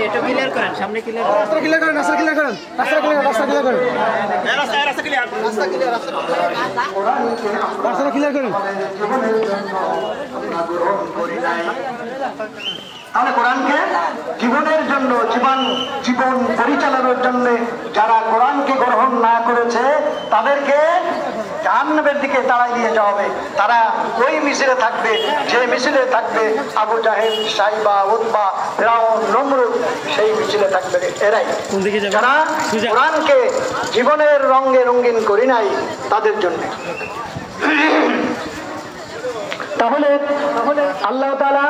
এটা ক্লিয়ার করেন, সামনে ক্লিয়ার করেন, রাস্তা ক্লিয়ার করেন, রাস্তা ক্লিয়ার করেন, রাস্তা ক্লিয়ার, রাস্তা ক্লিয়ার করেন, রাস্তা ক্লিয়ার, রাস্তা ক্লিয়ার, রাস্তা ক্লিয়ার করেন। তাহলে কোরআনকে জীবনের জন্য জীবন পরিচালনার জন্য যারা কোরআনকে গ্রহণ না করেছে তাদেরকে জাহান্নামের দিকে তাড়াই দিয়ে যাওয়া হবে। তারা ওই মিছিলে থাকবে যে মিছিলে থাকবে আবু জাহেল, সাইবা, উতবা, ফিরআউন, নমরুদ, সেই মিছিলে থাকবে এরাই, যারা কোরআনকে জীবনের রঙে রঙিন করি নাই তাদের জন্য। তাহলে আল্লাহ তাআলা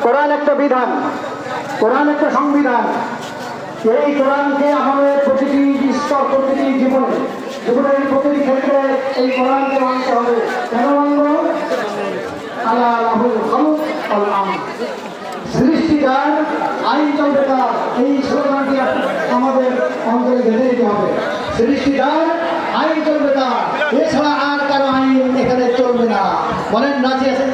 কোরআন একটা বিধান, কোরআন একটা সংবিধান। এই কোরআনকে আমাদের প্রতিটি স্তর, প্রতিটি জীবনের প্রতিটি ক্ষেত্রে এই কোরআনকে মানতে হবে। কেন মানব? আল্লাহ লাহুল খালক ওয়াল আমর, সৃষ্টিকার আইন চলবে তার, এই স্লোগানটি আমাদের অন্তরে গেঁথে দিতে হবে। সৃষ্টিকার আইন চলবে তার, এছাড়া আর কারো আইন এখানে চলবে না। বলেন রাজি আছেন?